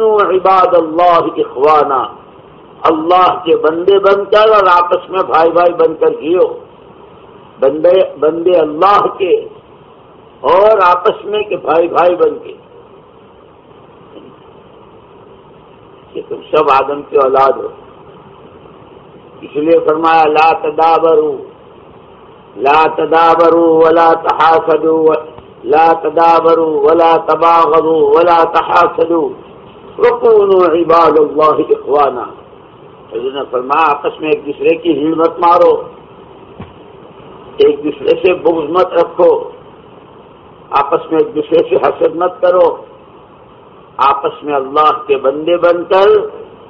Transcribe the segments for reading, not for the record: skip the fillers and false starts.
وَكُونُوا عِبَادَ اللَّهِ إِخْوَانًا، اللہ کے بندے بن کر اور آپس میں بھائی بھائی بن کر جیو، بندے اللہ کے اور آپس میں کہ بھائی بھائی بن کے، کہ تم سب آدم کی اولاد ہو۔ اس لیے فرمایا لا تدابروا ولا تحاسدوا، لا تدابروا ولا تباغضوا ولا تحاسدوا وكونوا عباد اللہ اخوانا۔ حضور نے فرمایا آپس میں ایک دوسرے کی ہیڑ مت مارو، ایک دوسرے سے بغض مت رکھو، آپس میں ایک دوسرے سے حسد مت کرو، آپس میں اللہ کے بندے بن کر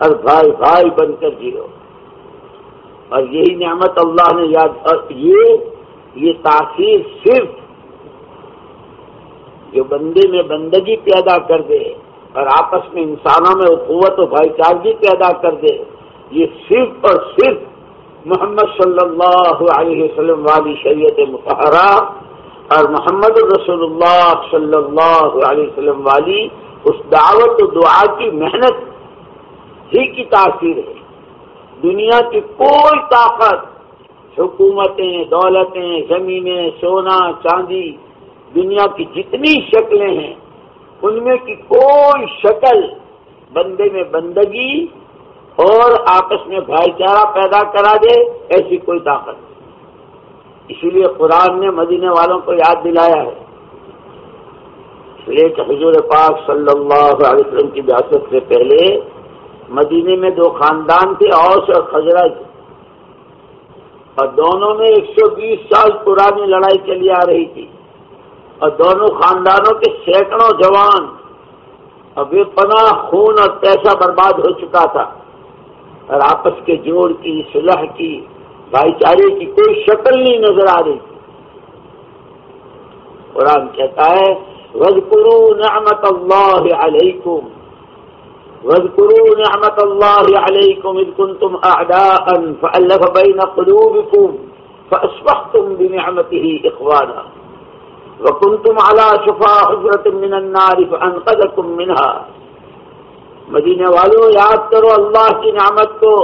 اور بھائی بھائی بن کر جیو۔ اور یہی نعمت اللہ نے یاد، اور یہ تاثیر صرف جو بندے میں بندگی پیدا کر دے اور آپس میں انسانوں میں اخوت و بھائی چارگی پیدا کر دے، یہ صرف اور صرف محمد صلی اللہ علیہ وسلم والی شریعت مطہرہ اور محمد رسول اللہ صلی اللہ علیہ وسلم والی اس دعوت و دعا کی محنت ہی کی تاثیر ہے۔ دنیا کی کوئی طاقت، حکومتیں، دولتیں، زمینیں، سونا چاندی، دنیا کی جتنی شکلیں ہیں ان میں کی کوئی شکل بندے میں بندگی اور آپس میں بھائی چارہ پیدا کرا دے، ایسی کوئی طاقت نہیں۔ اسی لیے قرآن نے مدینے والوں کو یاد دلایا ہے، اس لیے کہ حضور پاک صلی اللہ علیہ وسلم کی بعثت سے پہلے مدینے میں دو خاندان تھے، اوس اور خزرج، اور دونوں میں 120 سال پرانی لڑائی چلی آ رہی تھی، اور دونوں خاندانوں کے سینکڑوں جوان اور بے پناہ خون اور پیسہ برباد ہو چکا تھا، اور آپس کے جوڑ کی، صلح کی، بھائی چارے کی کوئی شکل نہیں نظر آ رہی تھی۔ قرآن کہتا ہے وَاذْكُرُوا نِعْمَةَ اللَّهِ عَلَيْكُمْ وَاذْكُرُوا نِعْمَةَ اللَّهِ عَلَيْكُمْ إِذْ كُنْتُمْ أَعْدَاءً فَأَلَّفَ بَيْنَ قُلُوبِكُمْ فَأَصْبَحْتُمْ بِنِعْمَتِهِ إِخْوَانًا وَكُنْتُمْ عَلَى شَفَا حُفْرَةٍ مِّنَ النَّارِ فَأَنقَذَكُم مِّنْهَا۔ مدینے والوں یاد کرو اللہ کی نعمت کو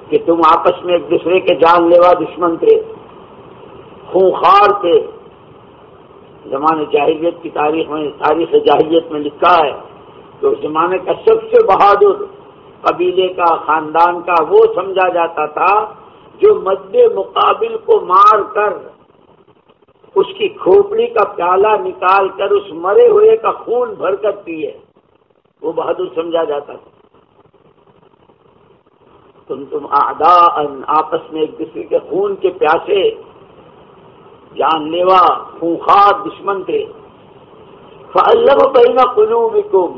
کہ تم آپس میں ایک دوسرے کے جان لیوا دشمن تھے، خونخوار تھے۔ زمانے جاہلیت کی تاریخ جاہلیت میں لکھا ہے کہ اس زمانے کا سب سے بہادر قبیلے کا، خاندان کا وہ سمجھا جاتا تھا جو مد مقابل کو مار کر اس کی کھوپڑی کا پیالہ نکال کر اس مرے ہوئے کا خون بھر کر پیے، وہ بہادر سمجھا جاتا تھا۔ تم اعداء، آپس میں ایک دوسرے کے خون کے پیاسے، جان لیوا خونخوار دشمن تھے۔ فَأَلَّفَ بَيْنَ قُلُوبِكُمْ،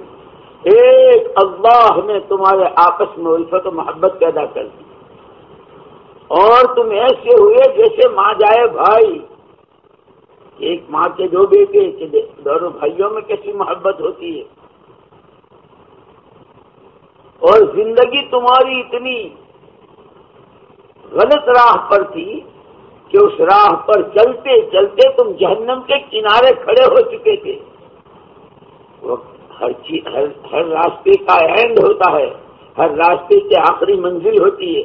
ایک اللہ نے تمہارے آپس میں الفت و محبت پیدا کر دی، اور تم ایسے ہوئے جیسے ماں جائے بھائی، ایک ماں کے دو بیٹے، دونوں بھائیوں میں کیسی محبت ہوتی ہے۔ اور زندگی تمہاری اتنی غلط راہ پر تھی کہ اس راہ پر چلتے چلتے تم جہنم کے کنارے کھڑے ہو چکے تھے۔ ہر راستے کا اینڈ ہوتا ہے، ہر راستے کی آخری منزل ہوتی ہے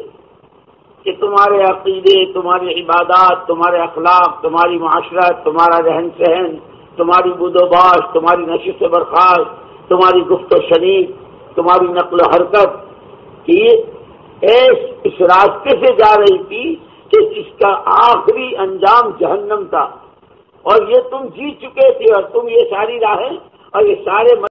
کہ تمہارے عقیدے، تمہاری عبادات، تمہارے اخلاق، تمہاری معاشرت، تمہارا رہن سہن، تمہاری بود و باش، تمہاری نشست و برخاست، تمہاری گفت و شنید، تمہاری نقل و حرکت کی اس راستے سے جا رہی تھی کہ جس کا آخری انجام جہنم تھا، اور یہ تم جی چکے تھے، اور تم یہ ساری راہیں اور یہ سارے